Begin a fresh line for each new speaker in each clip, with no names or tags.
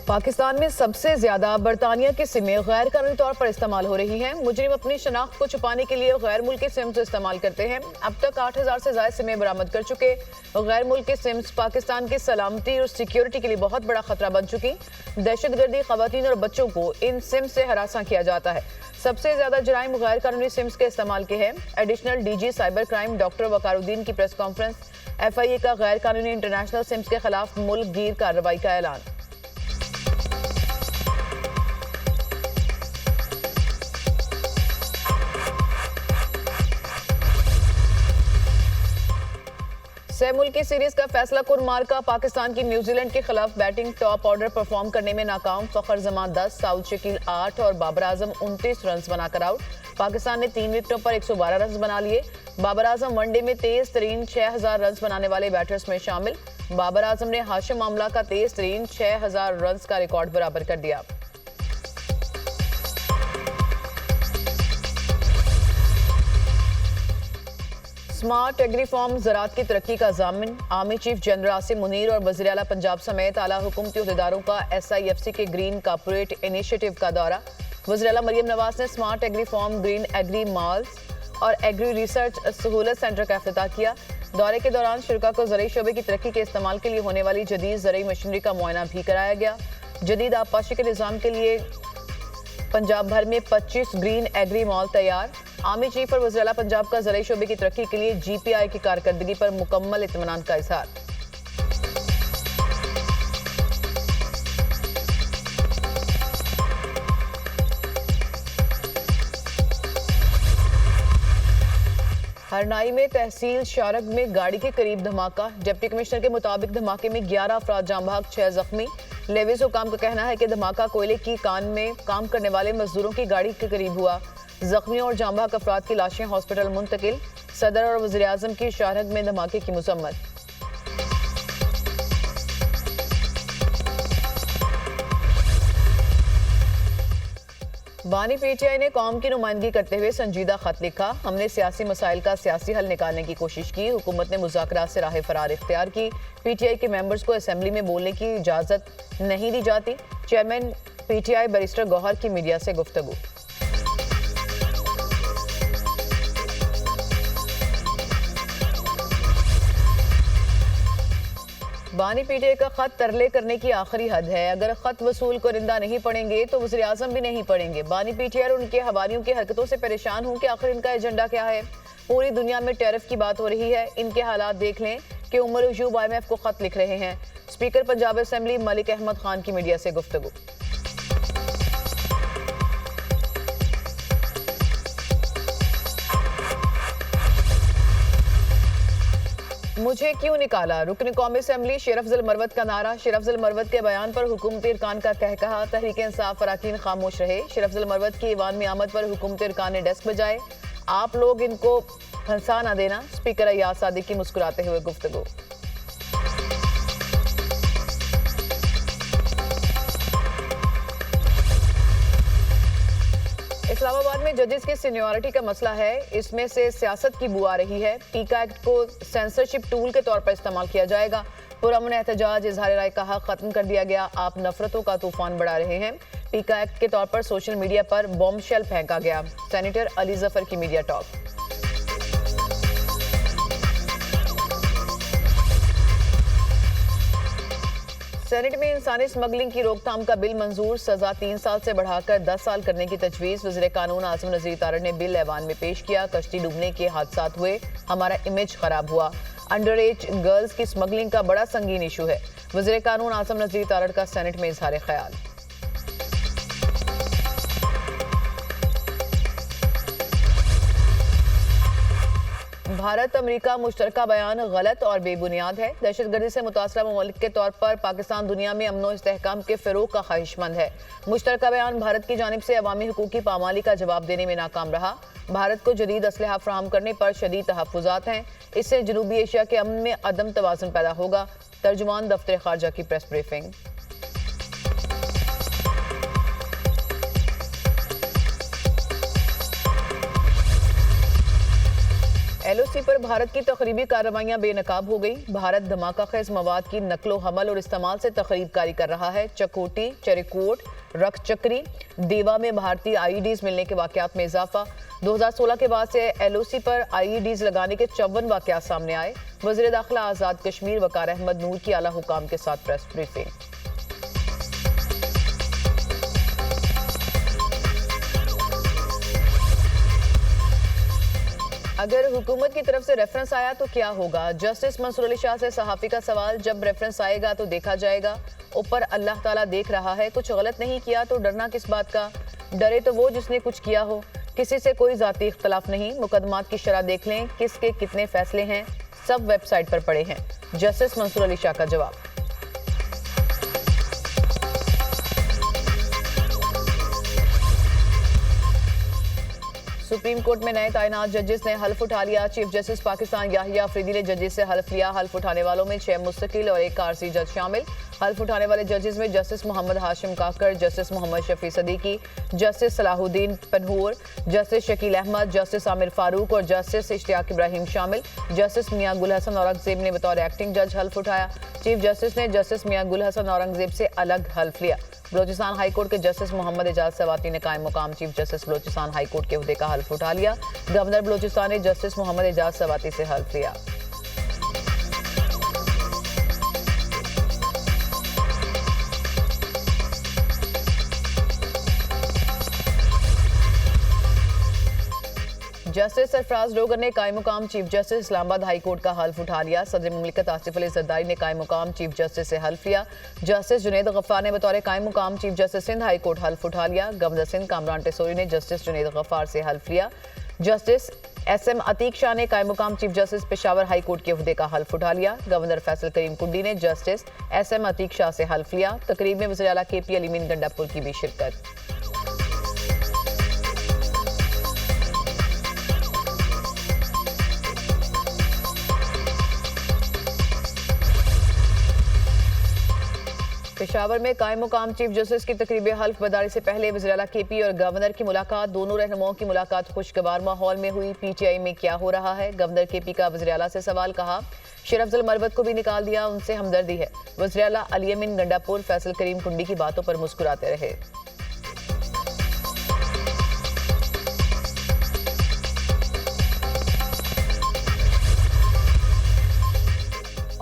पाकिस्तान में सबसे ज्यादा बरतानिया की सिमें गैर कानूनी तौर पर इस्तेमाल हो रही हैं। मुजरिम अपनी शनाख्त को छुपाने के लिए गैर मुल्की सिम्स इस्तेमाल करते हैं। अब तक 8,000 से ज्यादा सिमें बरामद कर चुके गैर मुल्की सिम्स पाकिस्तान की सलामती और सिक्योरिटी के लिए बहुत बड़ा खतरा बन चुकी। दहशतगर्दी, खवातीन और बच्चों को इन सिम्स से हरासा किया जाता है। सबसे ज्यादा जराइम गैर कानूनी सिम्स के इस्तेमाल के हैं। Additional DG cyber crime doctor Waqaruddin की प्रेस कॉन्फ्रेंस। FIA का गैर कानूनी इंटरनेशनल सिम्स के खिलाफ मुल्क गिर कार्रवाई का ऐलान। सह मुल्की सीरीज का फैसला कुन मार्का पाकिस्तान की न्यूजीलैंड के खिलाफ बैटिंग टॉप ऑर्डर परफॉर्म करने में नाकाम। फखर जमान 10, साउद शकील 8 और बाबर आजम 29 रन बनाकर आउट। पाकिस्तान ने 3 विकेटों पर 112 रन बना लिए। बाबर आजम वनडे में तेज तरीन 6,000 रन बनाने वाले बैटर्स में शामिल। बाबर आजम ने हाशिम आमला का तेज तरीन 6,000 रन का रिकॉर्ड बराबर कर दिया। स्मार्ट एग्री फार्म ज़राअत की तरक्की का ज़ामिन। Army chief general Asim Munir और वज़ीर आला पंजाब समेत आला हुकूमती अहदेदारों का SIFC के ग्रीन कॉर्पोरेट इनिशिएटिव का दौरा। वज़ीर आला मरियम नवाज ने smart agri farm, green agri malls और एग्री रिसर्च सहूलत सेंटर का इफ्तिताह किया। दौरे के दौरान शुरा को ज़रूरी शोबे की तरक्की के इस्तेमाल के लिए होने वाली जदीद ज़रूरी मशीनरी का मुआयना भी कराया गया। जदीद आबपाशी के निज़ाम के लिए पंजाब भर में 25 ग्रीन एग्री मॉल तैयार। आर्मी चीफ और वज़ीर आला पंजाब का ज़रूरी शोबे की तरक्की के लिए GPI की कारकर्दगी पर मुकम्मल इत्मीनान का इज़हार। हरनाई में तहसील शारग में गाड़ी के करीब धमाका। डिप्टी कमिश्नर के मुताबिक धमाके में 11 अफराद जाम बहक, 6 जख्मी। लेविस हुकाम का कहना है कि धमाका कोयले की कान में काम करने वाले मजदूरों की गाड़ी के करीब हुआ। जख्मियों और जाम बहक अफराद की लाशें हॉस्पिटल मुंतकिल। सदर और वज़ीर आज़म की शारग में धमाके की मसम्मत। बानी PTI ने कौम की नुमाइंदगी करते हुए संजीदा खत लिखा। हमने सियासी मसाइल का सियासी हल निकालने की कोशिश की। हुकूमत ने मुज़ाकरात से राह फरार इख्तियार की। PTI के मेंबर्स को असेंबली में बोलने की इजाज़त नहीं दी जाती। चेयरमैन PTI बैरिस्टर गौहर की मीडिया से गुफ्तगू। बानी PTI का खत तरले करने की आखिरी हद है। अगर खत वसूल कुरिंदा नहीं पढ़ेंगे तो वज़ीर आज़म भी नहीं पढ़ेंगे। बानी PTI और उनके हवारियों की हरकतों से परेशान हूं कि आखिर इनका एजेंडा क्या है। पूरी दुनिया में टैरिफ की बात हो रही है। इनके हालात देख लें कि उमर अयूब IMF को खत लिख रहे हैं। स्पीकर पंजाब असेंबली मलिक अहमद खान की मीडिया से गुफ्तगू। मुझे क्यों निकाला, रुकन कौमी असेंबली शेर अफजल मरवत का नारा। शेर अफजल मरवत के बयान पर हुकूमती इरकान का कहकहा। तहरीक इंसाफ अरकान खामोश रहे। शेर अफजल मरवत की ईवान में आमद पर हुकूमती इरकान ने डेस्क बजाए। आप लोग इनको फंसा ना देना। स्पीकर अय्याज सादिक की मुस्कुराते हुए गुफ्तगू। इस्लामाबाद में जजेस की सीनियरिटी का मसला है। इसमें से सियासत की बू आ रही है। पीका एक्ट को सेंसरशिप टूल के तौर पर इस्तेमाल किया जाएगा। पुरअमन एहतजाज, इजहार राय का हक खत्म कर दिया गया। आप नफरतों का तूफान बढ़ा रहे हैं। पीका एक्ट के तौर पर सोशल मीडिया पर बॉम्बशेल फेंका गया। सेनेटर अली जफर की मीडिया टॉक। सेनेट में इंसानी स्मगलिंग की रोकथाम का बिल मंजूर। सजा 3 साल से बढ़ाकर 10 साल करने की तजवीज़। वज़ीर कानून आज़म नज़ीर तारड़ ने बिल ऐवान में पेश किया। कश्ती डूबने के हादसात हुए, हमारा इमेज खराब हुआ। अंडर एज गर्ल्स की स्मगलिंग का बड़ा संगीन इशू है। वज़ीर कानून आज़म नज़ीर तारड़ का सेनेट में इजहार ख्याल। भारत अमेरिका मुश्तरका बयान गलत और बेबुनियाद है। दहशतगर्दी से मुतासरा ममालिक के तौर पर पाकिस्तान दुनिया में अमन और इस्तेहकाम के फ़रोग़ का ख्वाहिशमंद है। मुश्तरका बयान भारत की जानिब से अवामी हुकूक की पामाली का जवाब देने में नाकाम रहा। भारत को जदीद असलहा फराहम करने पर शदीद तहफ़्फ़ुज़ात हैं। इससे जनूबी एशिया के अमन में अदम तवाज़ुन पैदा होगा। तर्जुमान दफ्तर ख़ारजा की प्रेस ब्रीफिंग। एलओसी पर भारत की तकरीबी कार्रवाइयां बेनकाब हो गई। भारत धमाका खेज मवाद की नकलो हमल और इस्तेमाल से तकरीबकारी कर रहा है। चकोटी, चरिकोट, रखचक्री, देवा में भारतीय आईईडीज मिलने के वाकयात में इजाफा। 2016 के बाद से एलओसी पर आईईडीज लगाने के 54 वाकयात सामने आए। वज़ीर दाखिला आज़ाद कश्मीर वकार अहमद नूर की आला हुकाम के साथ प्रेस ब्रीफिंग। अगर हुकूमत की तरफ से रेफरेंस आया तो क्या होगा? जस्टिस मंसूर अली शाह से सहाफ़ी का सवाल। जब रेफरेंस आएगा तो देखा जाएगा। ऊपर अल्लाह ताला देख रहा है। कुछ गलत नहीं किया तो डरना किस बात का? डरे तो वो जिसने कुछ किया हो। किसी से कोई जाती इख्तलाफ नहीं। मुकदमात की शरह देख लें, किसके कितने फैसले हैं, सब वेबसाइट पर पड़े हैं। जस्टिस मंसूर अली शाह का जवाब। सुप्रीम कोर्ट में नए तैनात जजेस ने हल्फ उठा लिया। चीफ जस्टिस पाकिस्तान याहिया अफरीदी ने जजेस से हल्फ लिया। हल्फ उठाने वालों में 6 मुस्तकिल और 1 आरसी जज शामिल। हल्फ उठाने वाले जजेस में justice Mohammad Hashim Kakar, justice Mohammad Shafi Siddiqui, justice Salahuddin Panhwar, justice Shakeel Ahmed, justice Amir Farooq और जस्टिस इश्तियाक इब्राहिम शामिल। जस्टिस मियां गुल हसन औरंगजेब ने बतौर एक्टिंग जज हल्फ उठाया। चीफ जस्टिस ने जस्टिस मियां गुल हसन औरंगजेब से अलग हल्फ लिया। बलोचिस्तान हाईकोर्ट के जस्टिस मोहम्मद एजाज सवाती ने कायम मुकाम चीफ जस्टिस बलोचिस्तान हाईकोर्ट के ओहदे का हल्फ उठा लिया। गवर्नर बलोचिस्तान ने जस्टिस मोहम्मद एजाज सवाती से हल्फ लिया। जस्टिस सरफराज रोगर ने कायम मुकाम chief justice Islamabad high court का हल्फ उठा लिया। सदर मुमलिकत आसिफ अली जरदारी ने कायम मुकाम चीफ जस्टिस से हल्फ लिया। जस्टिस जुनैद गफ्फार ने बतौर कायम मुकाम chief justice Sindh high court हल्फ उठा लिया। गवर्नर सिंध कामरान टेसोरी ने जस्टिस जुनैद गफ्फार से हल्फ लिया। जस्टिस एसएम अतीक शाह ने कायम मुकाम chief justice Peshawar high court के ओहदे का हल्फ उठा लिया। गवर्नर फैसल करीम कुंडी ने जस्टिस एसएम अतीक शाह से हल्फ लिया। तकरीब में वज़ीर आला केपी अलीमीन गंडापुर की भी शिरकत। पेशावर में कायम मुकाम चीफ जस्टिस की तकरीब हल्फ बदारी से पहले वज़ीर आला केपी और गवर्नर की मुलाकात। दोनों रहनुमाओं की मुलाकात खुशगवार माहौल में हुई। पीटीआई में क्या हो रहा है? गवर्नर केपी का वज़ीर आला से सवाल। कहा शेर अफजल मरवत को भी निकाल दिया, उनसे हमदर्दी है। वज़ीर आला अली अमीन गंडापुर फैसल करीम कुंडी की बातों पर मुस्कुराते रहे।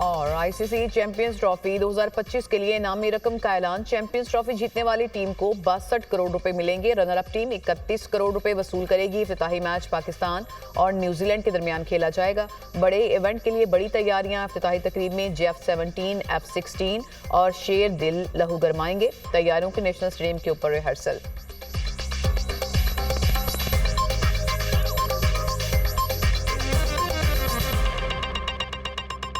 और आईसीसी चैंपियंस ट्रॉफी 2025 के लिए इनामी रकम का ऐलान। चैंपियंस ट्रॉफी जीतने वाली टीम को 62 करोड़ रुपए मिलेंगे। रनर अप टीम 31 करोड़ रुपए वसूल करेगी। इफ्तिताही मैच पाकिस्तान और न्यूजीलैंड के दरमियान खेला जाएगा। बड़े इवेंट के लिए बड़ी तैयारियां। इफ्तिताही तकरीब में F-17, F-16 और शेर दिल लहू गरमाएंगे। तैयारियों के नेशनल स्टेडियम के ऊपर रिहर्सल।